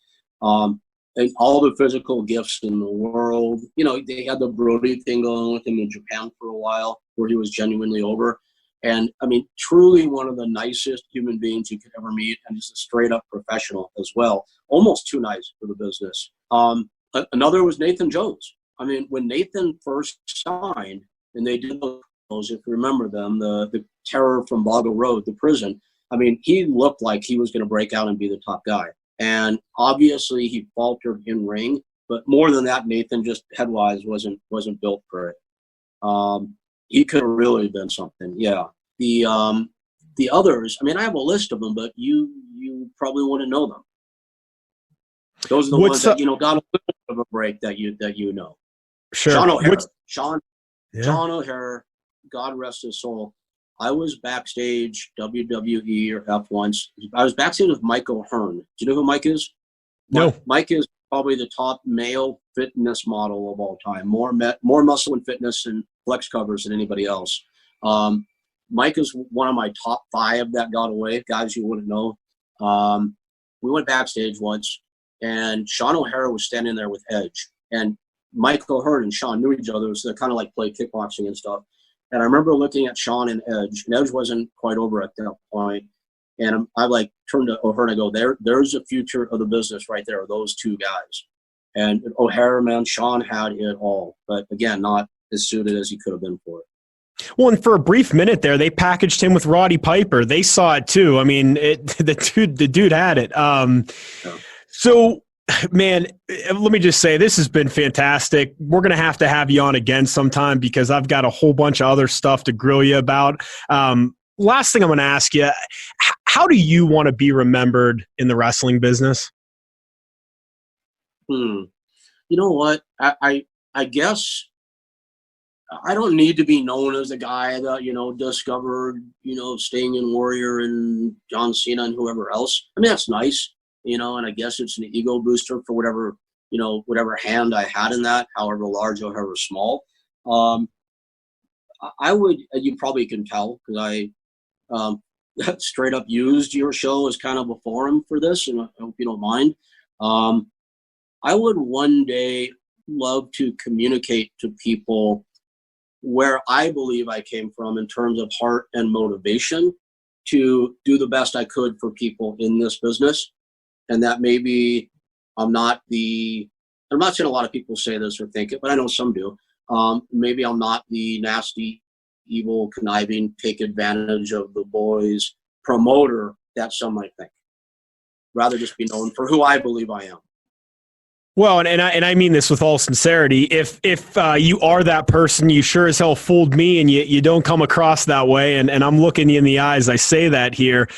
And all the physical gifts in the world. You know, they had the Brody thing going with him in Japan for a while, where he was genuinely over. And, I mean, truly one of the nicest human beings you could ever meet, and he's a straight-up professional as well. Almost too nice for the business. Another was Nathan Jones. I mean, when Nathan first signed, and they did those, if you remember them, the Terror from Boggle Road, the prison, I mean, he looked like he was going to break out and be the top guy. And obviously he faltered in ring, but more than that, Nathan just head-wise wasn't built for it. He could have really been something. Yeah. The others, I mean, I have a list of them, but you probably wouldn't know them. Those are the ones that, you know, got a little bit of a break that you know. Sure. Sean O'Hara. Sean O'Hara, God rest his soul. I was backstage WWE or F once. I was backstage with Mike O'Hearn. Do you know who Mike is? No. Mike is probably the top male fitness model of all time. More muscle and fitness and flex covers than anybody else. Mike is one of my top 5 that got away, guys you wouldn't know. we went backstage once, and Sean O'Hara was standing there with Edge, and Mike O'Hearn and Sean knew each other, so they kind of like played kickboxing and stuff. And I remember looking at Sean and Edge wasn't quite over at that point. And I like turned to O'Hearn and I go, there's the future of the business right there, those two guys. And O'Hara, man, Sean had it all, but again, not as suited as he could have been for it. Well, and for a brief minute there, they packaged him with Roddy Piper. They saw it too. I mean, the dude had it. So, man, let me just say, this has been fantastic. We're going to have you on again sometime because I've got a whole bunch of other stuff to grill you about. Last thing I'm going to ask you, how do you want to be remembered in the wrestling business? You know what? I guess I don't need to be known as the guy that, discovered, Sting and Warrior and John Cena and whoever else. I mean, that's nice, and I guess it's an ego booster for whatever hand I had in that, however large or however small. I would, you probably can tell because I straight up used your show as kind of a forum for this, and I hope you don't mind. I would one day love to communicate to people where I believe I came from in terms of heart and motivation to do the best I could for people in this business. And that maybe I'm not saying a lot of people say this or think it, but I know some do. Maybe I'm not the nasty, evil, conniving, take advantage of the boys promoter that some might think. Rather just be known for who I believe I am. Well, and I mean this with all sincerity. If you are that person, you sure as hell fooled me, and you don't come across that way. And I'm looking you in the eyes. I say that here.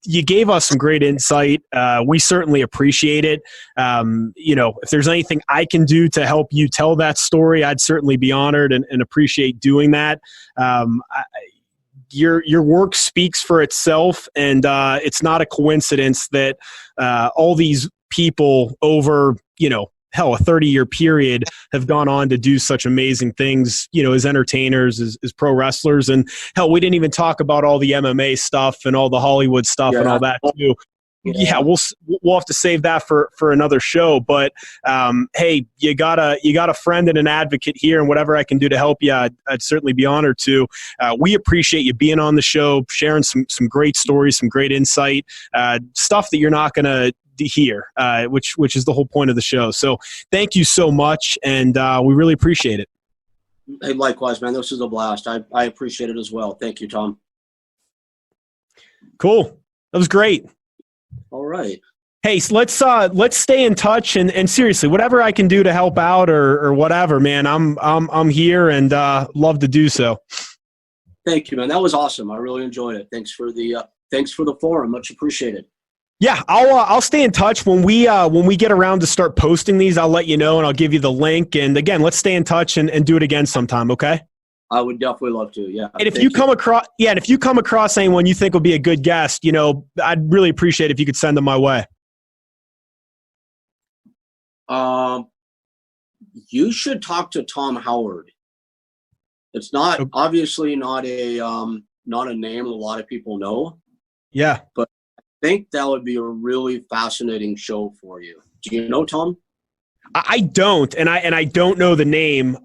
You gave us some great insight. We certainly appreciate it. If there's anything I can do to help you tell that story, I'd certainly be honored and appreciate doing that. Your work speaks for itself, and it's not a coincidence that all these people over, a 30-year period have gone on to do such amazing things, as entertainers, as pro wrestlers. And hell, we didn't even talk about all the MMA stuff and all the Hollywood stuff and all that too. Yeah, we'll have to save that for another show. But hey, you got a friend and an advocate here, and whatever I can do to help you, I'd certainly be honored to. We appreciate you being on the show, sharing some great stories, some great insight, stuff that you're not going to hear, which is the whole point of the show. So thank you so much, and we really appreciate it. Hey, likewise, man. This is a blast. I appreciate it as well. Thank you, Tom. Cool. That was great. All right. Hey, so let's stay in touch, and seriously, whatever I can do to help out or whatever, man, I'm here and love to do so. Thank you, man. That was awesome. I really enjoyed it. Thanks for the forum. Much appreciated. Yeah, I'll stay in touch when we get around to start posting these. I'll let you know, and I'll give you the link. And again, let's stay in touch and do it again sometime. Okay. I would definitely love to. Yeah. And if you come across anyone you think will be a good guest, I'd really appreciate it if you could send them my way. You should talk to Tom Howard. It's obviously not a name a lot of people know. Yeah. But I think that would be a really fascinating show for you. Do you know Tom? I don't, and I don't know the name.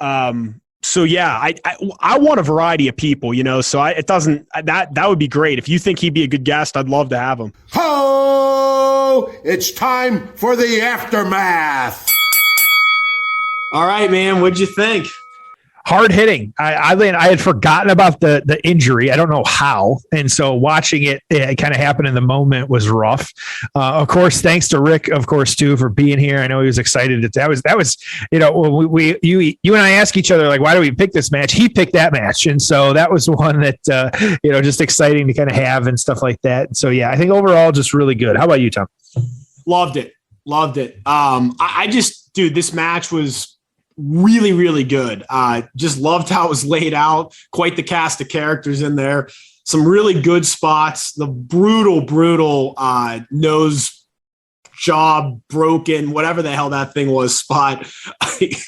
So yeah, I want a variety of people, So that would be great. If you think he'd be a good guest, I'd love to have him. Ho! It's time for the aftermath. All right, man. What'd you think? Hard hitting. I had forgotten about the injury. I don't know how. And so watching it kind of happen in the moment was rough. Of course, thanks to Rick, of course, too, for being here. I know he was excited. That was, you and I ask each other, like, why do we pick this match? He picked that match. And so that was one that, just exciting to kind of have and stuff like that. So yeah, I think overall just really good. How about you, Tom? Loved it. Dude, this match was really, really good. Just loved how it was laid out. Quite the cast of characters in there. Some really good spots. The brutal nose job broken, whatever the hell that thing was spot.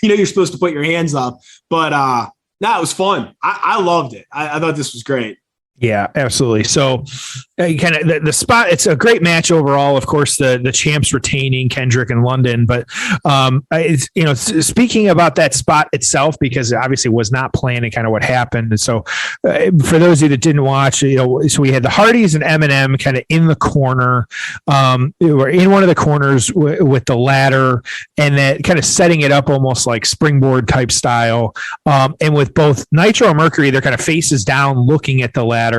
You're supposed to put your hands up. But it was fun. I loved it. I thought this was great. Yeah, absolutely. So kind of the spot, it's a great match overall. Of course, the champs retaining Kendrick and London, but it's, speaking about that spot itself, because it obviously was not planned and kind of what happened. And so for those of you that didn't watch, so we had the Hardys and Eminem kind of in the corner. We were in one of the corners with the ladder, and that kind of setting it up almost like springboard type style. And with both Nitro and Mercury, they're kind of faces down looking at the ladder.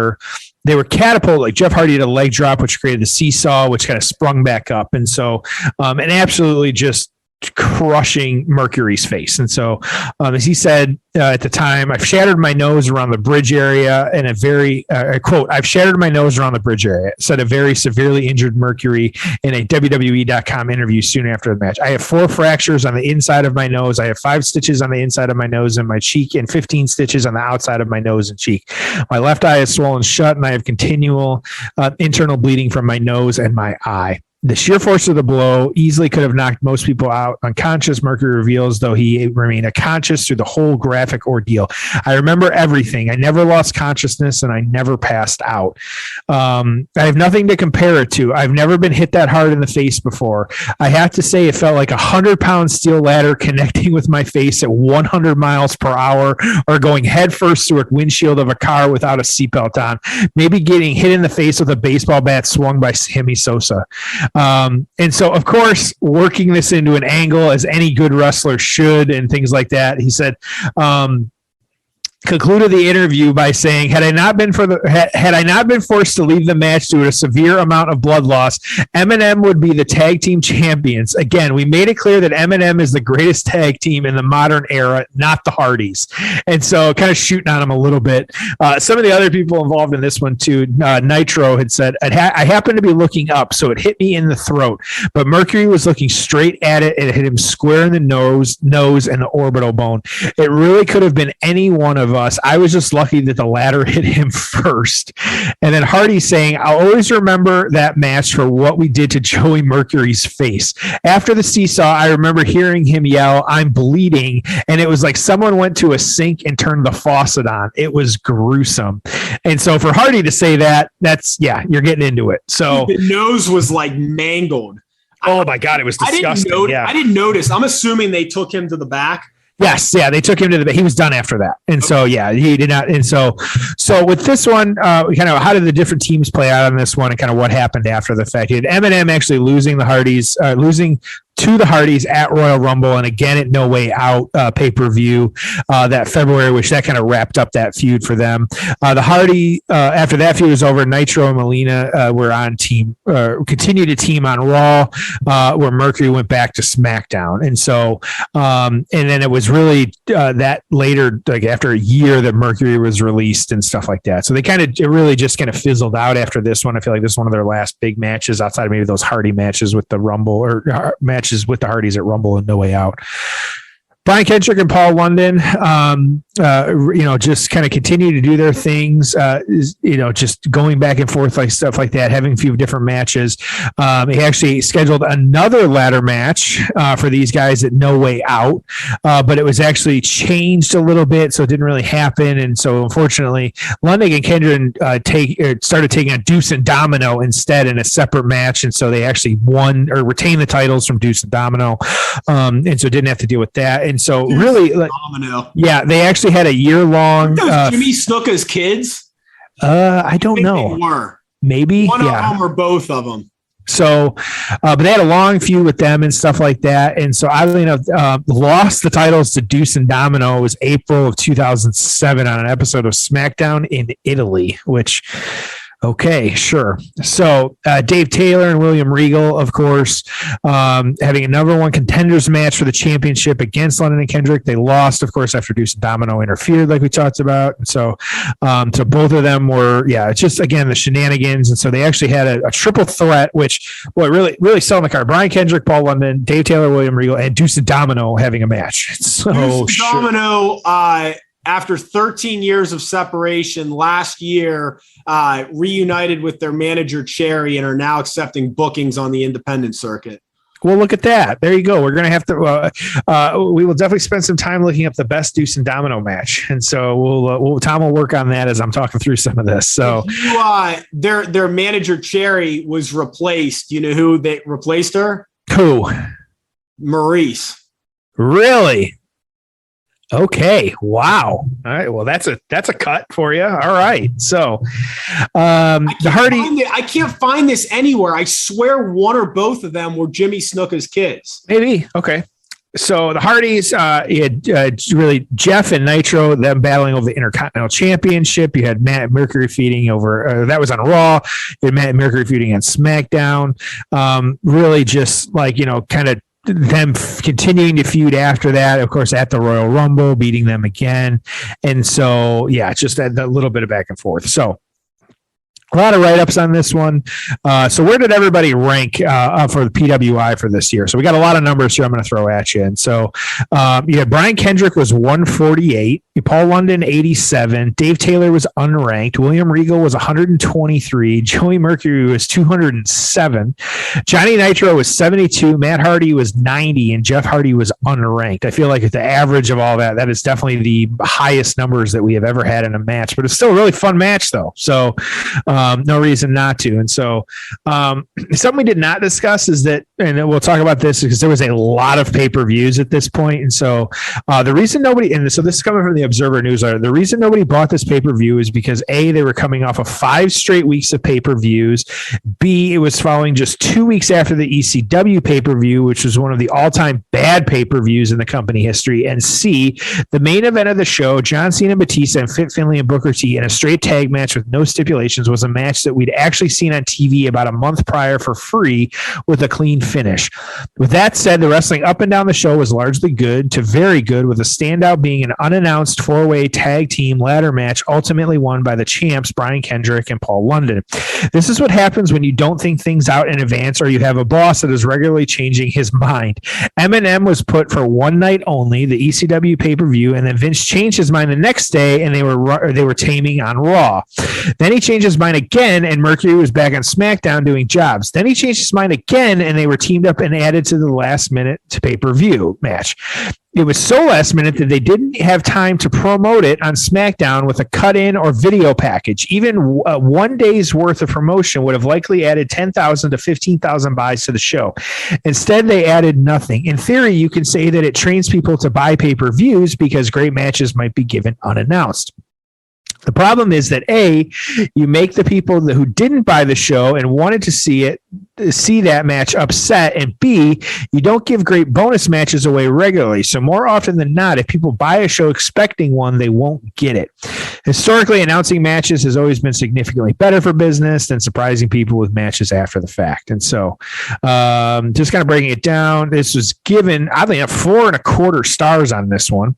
They were catapulted, like Jeff Hardy did a leg drop, which created the seesaw, which kind of sprung back up. And so, and absolutely just crushing Mercury's face. And so, as he said at the time, I've shattered my nose around the bridge area in a very, quote, I've shattered my nose around the bridge area, said a very severely injured Mercury in a WWE.com interview soon after the match. I have 4 fractures on the inside of my nose. I have 5 stitches on the inside of my nose and my cheek, and 15 stitches on the outside of my nose and cheek. My left eye is swollen shut, and I have continual internal bleeding from my nose and my eye. The sheer force of the blow easily could have knocked most people out unconscious, Mercury reveals, though he remained unconscious through the whole graphic ordeal. I remember everything. I never lost consciousness, and I never passed out. I have nothing to compare it to. I've never been hit that hard in the face before. I have to say it felt like 100-pound steel ladder connecting with my face at 100 miles per hour, or going headfirst through a windshield of a car without a seatbelt on. Maybe getting hit in the face with a baseball bat swung by Sammy Sosa. And so, of course, working this into an angle, as any good wrestler should, and things like that, he said, concluded the interview by saying, had I not been forced to leave the match due to a severe amount of blood loss, Eminem would be the tag team champions. Again, we made it clear that Eminem is the greatest tag team in the modern era, not the Hardys. And so kind of shooting on him a little bit. Some of the other people involved in this one too, Nitro had said, I happened to be looking up, so it hit me in the throat, but Mercury was looking straight at it, and it hit him square in the nose and the orbital bone. It really could have been any one of us. I was just lucky that the ladder hit him first. And then Hardy saying, I'll always remember that match for what we did to Joey Mercury's face. After the seesaw, I remember hearing him yell, I'm bleeding. And it was like someone went to a sink and turned the faucet on. It was gruesome. And so for Hardy to say that, you're getting into it. So the nose was like mangled. Oh my God, it was disgusting. I didn't notice. I'm assuming they took him to the back. Yes, yeah, they took him to he was done after that. And so, he did not. And so with this one, kind of how did the different teams play out on this one, and kind of what happened after the fact? You had Eminem actually losing to the Hardys at Royal Rumble, and again at No Way Out pay-per-view that February, which that kind of wrapped up that feud for them. The Hardy, after that feud was over, Nitro and Melina were on continued to team on Raw, where Mercury went back to SmackDown. And so, and then it was really that later, like after a year, that Mercury was released and stuff like that. So it really just kind of fizzled out after this one. I feel like this is one of their last big matches outside of maybe those Hardy matches with the Rumble, or matches with the Hardys at Rumble and No Way Out. Brian Kendrick and Paul London, just kind of continue to do their things, just going back and forth, like stuff like that, having a few different matches. He actually scheduled another ladder match for these guys at No Way Out, but it was actually changed a little bit, so it didn't really happen. And so, unfortunately, London and Kendrick started taking on Deuce and Domino instead in a separate match, and so they actually won or retained the titles from Deuce and Domino, and so didn't have to deal with that. And so really, they actually had a year-long. Jimmy Snuka's kids? I don't know. They were. Maybe. One of them or both of them. So, but they had a long feud with them and stuff like that. And so, oddly enough, lost the titles to Deuce and Domino. It was April of 2007 on an episode of SmackDown in Italy, which... Okay, sure. So Dave Taylor and William Regal, of course, having a number one contenders match for the championship against London and Kendrick. They lost, of course, after Deuce and Domino interfered, like we talked about. And so both of them were, it's just, again, the shenanigans. And so they actually had a triple threat, which, really selling the card. Brian Kendrick, Paul London, Dave Taylor, William Regal, and Deuce and Domino having a match. So Deuce and Domino, after 13 years of separation, last year reunited with their manager Cherry and are now accepting bookings on the independent circuit. Well, look at that. There you go. We're going to have to, we will definitely spend some time looking up the best Deuce and Domino match. And so Tom will work on that as I'm talking through some of this. So their manager Cherry was replaced. You know who they replaced her? Who? Maurice. Really? Okay. Wow. All right. Well, that's a cut for you. All right. So, the Hardy. I can't find this anywhere. I swear one or both of them were Jimmy Snuka's kids. Maybe. Okay. So the Hardys, you had really Jeff and Nitro, them battling over the Intercontinental Championship. You had Matt Mercury feuding over, that was on Raw. You had Matt Mercury feuding on SmackDown. Really just like, kind of them continuing to feud after that, of course, at the Royal Rumble, beating them again. And so, yeah, just that little bit of back and forth. So a lot of write-ups on this one. So where did everybody rank for the PWI for this year? So we got a lot of numbers here I'm going to throw at you. And so Brian Kendrick was 148. Paul London, 87. Dave Taylor was unranked. William Regal was 123. Joey Mercury was 207. Johnny Nitro was 72. Matt Hardy was 90. And Jeff Hardy was unranked. I feel like at the average of all that, that is definitely the highest numbers that we have ever had in a match. But it's still a really fun match, though. So no reason not to. And so something we did not discuss is that, and we'll talk about this because there was a lot of pay-per-views at this point. And so the reason nobody, and so this is coming from the Observer newsletter, the reason nobody bought this pay-per-view is because A, they were coming off of 5 straight weeks of pay-per-views. B, it was following just 2 weeks after the ECW pay-per-view, which was one of the all-time bad pay-per-views in the company history. And C, the main event of the show, John Cena, Batista, and Fit Finlay and Booker T in a straight tag match with no stipulations, was a match that we'd actually seen on TV about a month prior for free with a clean finish. With that said, the wrestling up and down the show was largely good to very good, with a standout being an unannounced 4-way tag team ladder match ultimately won by the champs Brian Kendrick and Paul London. This is what happens when you don't think things out in advance, or you have a boss that is regularly changing his mind. M&M was put for one night only, the ECW pay-per-view, and then Vince changed his mind the next day, and they were taming on Raw. Then he changed his mind again, and Mercury was back on SmackDown doing jobs. Then he changed his mind again, and they were teamed up and added to the last minute pay-per-view match. It was so last minute that they didn't have time to promote it on SmackDown with a cut-in or video package. Even 1 day's worth of promotion would have likely added 10,000 to 15,000 buys to the show. Instead, they added nothing. In theory, you can say that it trains people to buy pay-per-views because great matches might be given unannounced. The problem is that A, you make the people who didn't buy the show and wanted to see that match upset, and B, you don't give great bonus matches away regularly. So more often than not, if people buy a show expecting one, they won't get it. Historically, announcing matches has always been significantly better for business than surprising people with matches after the fact. And so just kind of breaking it down, this was given, oddly enough, 4.25 stars on this one.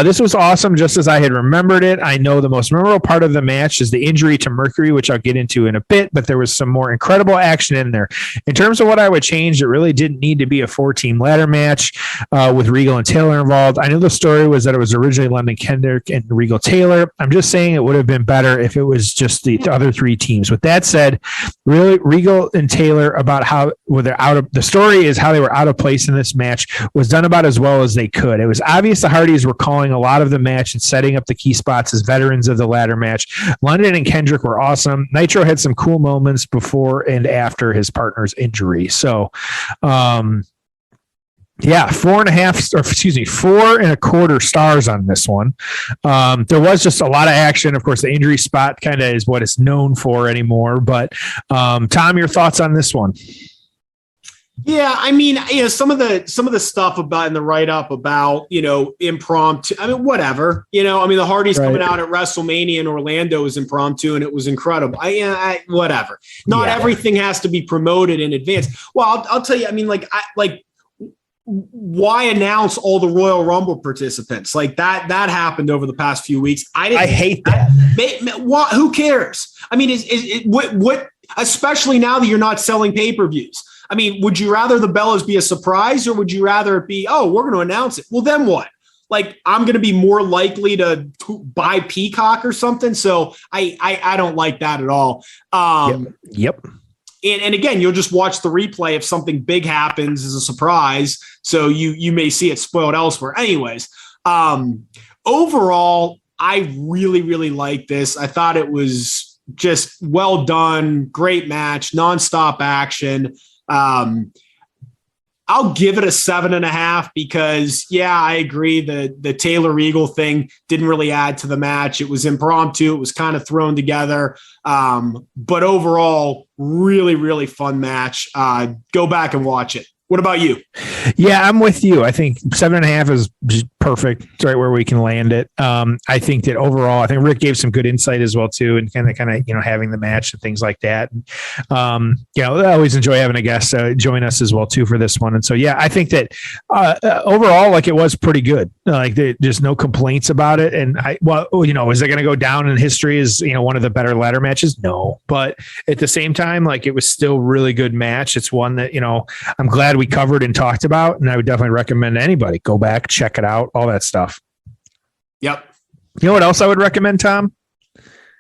This was awesome, just as I had remembered it. I know the most memorable part of the match is the injury to Mercury, which I'll get into in a bit, but there was some more incredible action in there. In terms of what I would change, it really didn't need to be a 4-team ladder match with Regal and Taylor involved. I knew the story was that it was originally London Kendrick and Regal Taylor. I'm just saying it would have been better if it was just the other 3 teams. With that said, really Regal and Taylor about how they're out of the story is how they were out of place in this match was done about as well as they could. It was obvious the Hardys were calling a lot of the match and setting up the key spots as veterans of the ladder match. London and Kendrick were awesome. Nitro had some cool moments before and after his partner's injury. So, yeah, 4.25 stars on this one. There was just a lot of action. Of course, the injury spot kind of is what it's known for anymore. But Tom, your thoughts on this one? Yeah, I mean, some of the stuff about in the write-up about, impromptu. I mean, whatever. The Hardys coming out at WrestleMania in Orlando was impromptu and it was incredible. Whatever. Not everything has to be promoted in advance. Well, I'll tell you. I mean, why announce all the Royal Rumble participants? Like that happened over the past few weeks. I hate that. Who cares? I mean, what? Especially now that you're not selling pay-per-views. I mean, would you rather the Bellas be a surprise, or would you rather it be, we're going to announce it? Well, then what? Like, I'm going to be more likely to buy Peacock or something. So I don't like that at all. Yep. And again, you'll just watch the replay if something big happens as a surprise. So you may see it spoiled elsewhere. Anyways, overall, I really, really like this. I thought it was just well done, great match, nonstop action. I'll give it a 7.5 because, yeah, I agree. The Taylor Regal thing didn't really add to the match. It was impromptu. It was kind of thrown together. But overall, really, really fun match. Go back and watch it. What about you? Yeah, I'm with you. I think 7.5 is just perfect. It's right where we can land it. I think that overall, I think Rick gave some good insight as well too, and kind of having the match and things like that. And, I always enjoy having a guest join us as well too for this one. And so, yeah, I think that overall, like it was pretty good. Like there's no complaints about it. And is it going to go down in history as one of the better ladder matches? No, but at the same time, like it was still really good match. It's one that I'm glad we covered and talked about, and I would definitely recommend anybody go back, check it out, all that stuff. Yep. You know what else I would recommend, Tom?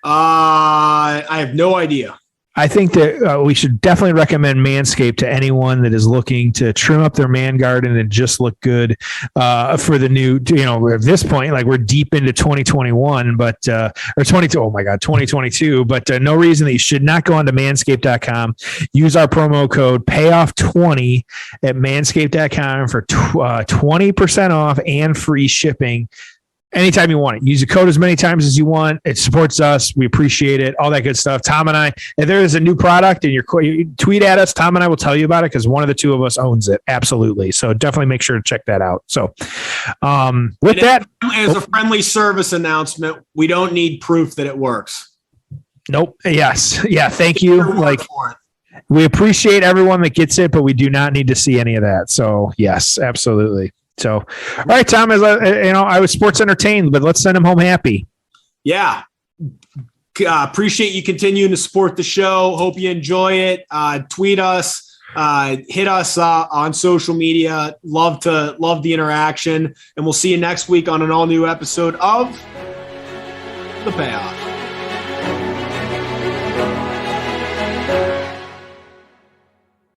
I have no idea. I think that we should definitely recommend Manscaped to anyone that is looking to trim up their man garden and just look good for the new, at this point, like we're deep into 2021, but, or 2022, but no reason that you should not go on to manscaped.com, use our promo code payoff20 at manscaped.com for 20% off and free shipping. Anytime you want it. Use the code as many times as you want. It supports us. We appreciate it. All that good stuff. Tom and I, if there is a new product and you tweet at us, Tom and I will tell you about it because one of the two of us owns it. Absolutely. So definitely make sure to check that out. So with that. As a friendly service announcement, we don't need proof that it works. Nope. Yes. Yeah. Thank you. We appreciate everyone that gets it, but we do not need to see any of that. So yes, absolutely. So, all right, Tom, I was sports entertained, but let's send him home happy. Yeah. Appreciate you continuing to support the show. Hope you enjoy it. Tweet us, hit us on social media. Love the interaction. And we'll see you next week on an all new episode of The Payoff.